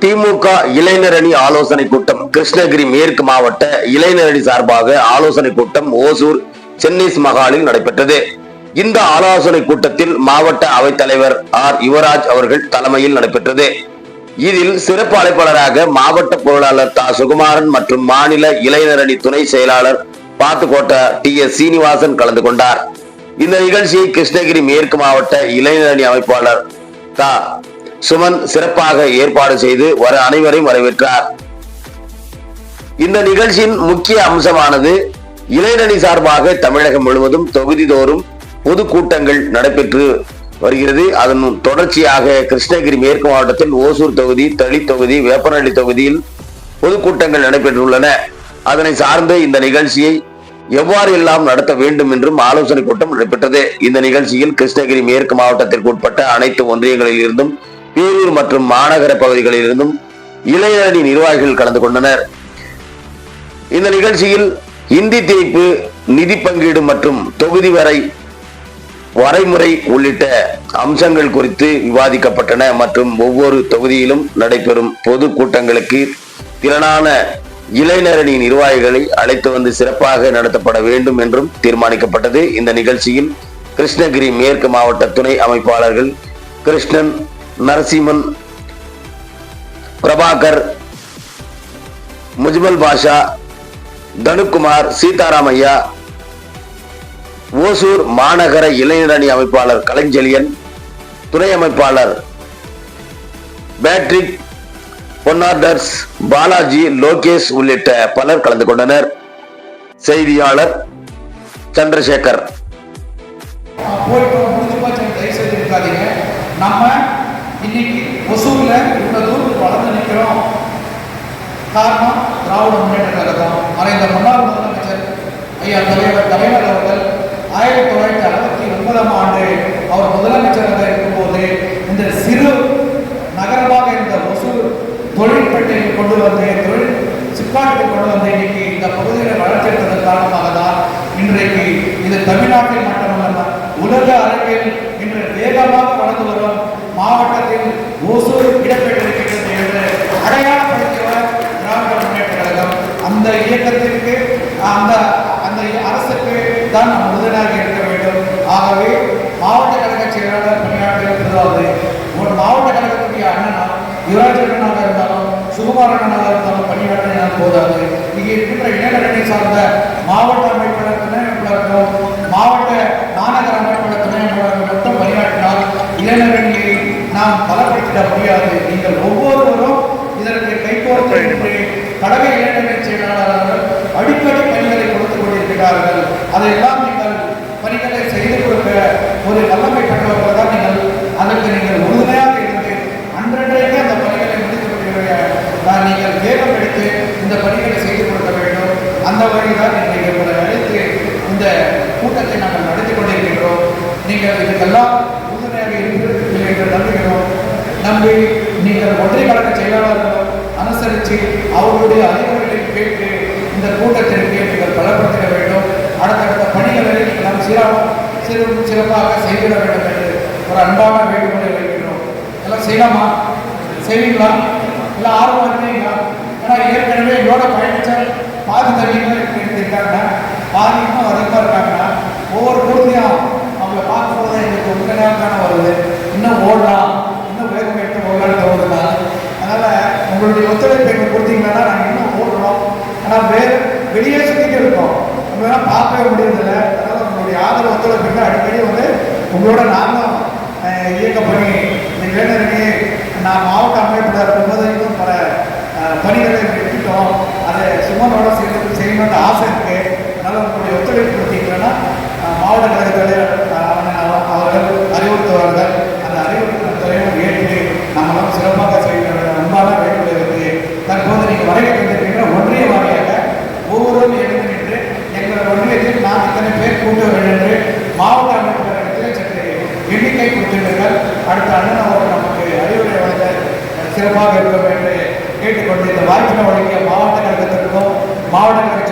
திமுக இளைஞரணி ஆலோசனை கூட்டம் கிருஷ்ணகிரி மேற்கு மாவட்ட இளைஞரணி சார்பாக ஆலோசனை கூட்டம் ஓசூர் சென்னிஸ் மகாலில் நடைபெற்றது. இந்த ஆலோசனை கூட்டத்தில் மாவட்ட அவைத்தலைவர் ஆர் யுவராஜ் அவர்கள் தலைமையில் நடைபெற்றது. இதில் சிறப்பு அழைப்பாளராக மாவட்ட பொருளாளர் தா சுகுமாரன் மற்றும் மாநில இளைஞரணி துணை செயலாளர் பாத்துக்கோட்டை டி எஸ் சீனிவாசன் கலந்து கொண்டார். இந்த நிகழ்ச்சியை கிருஷ்ணகிரி மேற்கு மாவட்ட இளைஞரணி அமைப்பாளர் தா சுமன் சிறப்பாக ஏற்பாடு செய்து அனைவரையும் வரவேற்றார். இந்த நிகழ்ச்சியின் முக்கிய அம்சமானது இளைஞரணி சார்பாக தமிழகம் முழுவதும் தொகுதிதோறும் பொதுக்கூட்டங்கள் நடைபெற்று வருகிறது. அதன் தொடர்ச்சியாக கிருஷ்ணகிரி மேற்கு மாவட்டத்தில் ஓசூர் தொகுதி, தளி தொகுதி, வேப்பநல்லி தொகுதியில் பொதுக்கூட்டங்கள் நடைபெற்றுள்ளன. அதனை சார்ந்து இந்த நிகழ்ச்சியை எவ்வாறு எல்லாம் நடத்த வேண்டும் என்றும் ஆலோசனை கூட்டம் நடைபெற்றது. இந்த நிகழ்ச்சியில் கிருஷ்ணகிரி மேற்கு மாவட்டத்திற்கு உட்பட்ட அனைத்து ஒன்றியங்களில் இருந்தும் பேரூர் மற்றும் மாநகர பகுதிகளில் இருந்தும் இளைஞரணி நிர்வாகிகள் கலந்து கொண்டனர். இந்த நிகழ்ச்சியில் இந்தி திணிப்பு, நிதி பங்கீடு மற்றும் தொகுதி வரைமுறை உள்ளிட்ட அம்சங்கள் குறித்து விவாதிக்கப்பட்டன. மற்றும் ஒவ்வொரு தொகுதியிலும் நடைபெறும் பொது கூட்டங்களுக்கு திறனான இளைஞரணி நிர்வாகிகளை அழைத்து வந்து சிறப்பாக நடத்தப்பட வேண்டும் என்றும் தீர்மானிக்கப்பட்டது. இந்த நிகழ்ச்சியில் கிருஷ்ணகிரி மேற்கு மாவட்ட துணை அமைப்பாளர்கள் கிருஷ்ணன், நரசிம்மன், பிரபாகர், முஜ்மல் பாஷா, தனுக்குமார், சீதாராமையா, ஓசூர் மாநகர இளைஞரணி அமைப்பாளர் கலைஞ்செழியன், துணை அமைப்பாளர் பேட்ரிக், பொன்னார்டர்ஸ், பாலாஜி, லோகேஷ் உள்ளிட்ட பலர் கலந்து கொண்டனர். செய்தியாளர் சந்திரசேகர். நம்ம இன்னைக்கு ஒசூர்ல இவ்வளவு தூரத்துக்கு வளர்ந்து நிற்கிறோம். காரணம் திராவிட முன்னேற்ற கழகம். மறைந்த முன்னாள் முதலமைச்சர் ஐயா தலைவர் அவர்கள் 1969ஆம் ஆண்டு அவர் முதலமைச்சராக இருக்கும்போது இந்த சிறு நகரமாக இருந்த ஒசூர் தொழிற்பேட்டையை கொண்டு வந்து தொழில் சிப்பாட்டை கொண்டு வந்து இன்னைக்கு இந்த பகுதியில் வளர்த்தெடுத்ததன் காரணமாக தான் இன்றைக்கு இது தமிழ்நாட்டில் மட்டுமல்ல உலக அளவில் இன்று வேகமாக வளர்ந்து வரும் மாவட்டத்தில் ஓசூர் இடம்பெற்றிருக்கிறது என்று அடையாளப்படுத்தியவர் திராவிட முன்னேற்ற கழகம். அந்த இயக்கத்திற்கு அந்த அரசுக்கு தான் நாம் உறுதுணையாக இருக்க வேண்டும். ஆகவே மாவட்ட கழக செயலாளர் பணியாற்றுவது ஒரு மாவட்ட கழகத்துடைய அண்ணனா யுவராஜ் அண்ணனாக இருந்தாலும் சுகுமார் அண்ணனாக இருந்தாலும் பணியாற்றினால் போதாது. இங்கே இருக்கின்ற இளைஞரணி சார்ந்த மாவட்ட அமைப்பாளர் துணை அமைப்பாளர்களும் மாவட்ட மாநகர அமைப்பாளர் துணை அமைப்பாளர்கள் மட்டும் பணியாற்றினால் இளைஞரணியை நாம் பலப்படுத்திட முடியாது. நீங்கள் ஒவ்வொருவரும் இதற்கு கைகோர்த்து கழக இளைஞரணி செயலாளர்கள் அடிக்கடி பணிகளை கொடுத்துக் கொண்டிருக்கிறார்கள். அதையெல்லாம் நீங்கள் பணிகளை செய்து கொடுக்க ஒரு வல்லமை பெற்றவர்கள் தான் அதற்கு நீங்கள் உறுதுணையாக இருந்து அன்றன்றைக்கு அந்த பணிகளை முடித்து நீங்கள் வேகம் எடுத்து இந்த பணிகளை செய்து கொடுக்க வேண்டும். அந்த வகைதான் நீங்கள் உங்களை அழைத்து இந்த கூட்டத்தை நாங்கள் நடத்தி கொண்டிருக்கின்றோம். நீங்கள் இதுக்கெல்லாம் உறுதுணையாக இருக்கிறீர்கள் என்று நம்புகிறோம். நம்பி நீங்கள் ஒன்றிய கழக செயலாளர்களும் அனுசரித்து அவர்களுடைய அறிவுரைகளை கேட்டு இந்த கூட்டத்திற்கு நீங்கள் பலப்படுத்திட வேண்டும். அடுத்தடுத்த பணிகளை நாம் சிறப்பாக செய்திட வேண்டும் என்று ஒரு அன்பான வேண்டுகோளை வைக்கிறோம். எல்லாம் செய்யலாமா? செய்வீங்களா? எல்லாம் ஆர்வம் இருக்கீங்களா? ஏன்னா ஏற்கனவே இதோட பயணிச்ச பாதி தனியாக இருக்காங்க, பாதி இன்னும் அதிகமாக இருக்காங்கன்னா ஒவ்வொரு கூட்டத்தையும் அவங்களை பார்க்கும்போது எங்களுக்கு ரொம்ப நேரம் தானே வருது. இன்னும் ஓடலாம், இன்னும் வேகம் எடுத்து ஓடலான்னு தோணுதுன்னா அதனால் உங்களுடைய ஒத்துழைப்பு எங்களுக்கு கொடுத்தீங்கன்னா நாங்கள் இன்னும் ஓடுறோம். ஆனால் வெளியே சுற்றிட்டு இருக்கோம், நம்மளால பார்க்கவே முடியறதில்லை. அதனால் உங்களுடைய ஆதரவு ஒத்துழைப்புக்கு அடிக்கடி வந்து உங்களோட நாங்களும் இயக்க பணி இந்த இளைஞரணி நான் மாவட்ட அமைப்பில் இருக்கும்போது இன்னும் பல பணிகளை எடுத்துட்டோம். அதை சுமனோட செய்யணும்னு ஆசை இருக்குது. அதனால் உங்களுடைய ஒத்துழைப்பு கொடுத்தீங்கன்னா மாவட்ட கழகத்தில் அவர்கள் அறிவுறுத்துவார்கள். அந்த அறிவுறுத்தலையும் ஏற்று நம்மளாம் சிறப்பாக செய்ய அன்பான வேண்டுகோள் இருக்குது. தற்போது நீங்கள் வரைய தந்திருக்கின்ற ஒன்றிய வாரியாக ஒவ்வொருவரும் எழுந்து நின்று எங்கள் ஒன்றியத்தில் நான் இத்தனை பேர் கூட்ட வேண்டும் என்று மாவட்ட அமைப்புகளிடத்தில் சற்று எண்ணிக்கை கொடுத்துள்ளீர்கள். அடுத்த அண்ணன் அவர்கள் நமக்கு அறிவுரை வழங்க சிறப்பாக இருக்க வேண்டும் கேட்டுக்கொண்டு இந்த வாய்ப்பினை வழங்கிய மாவட்ட கழகத்திற்கும் மாவட்ட கழக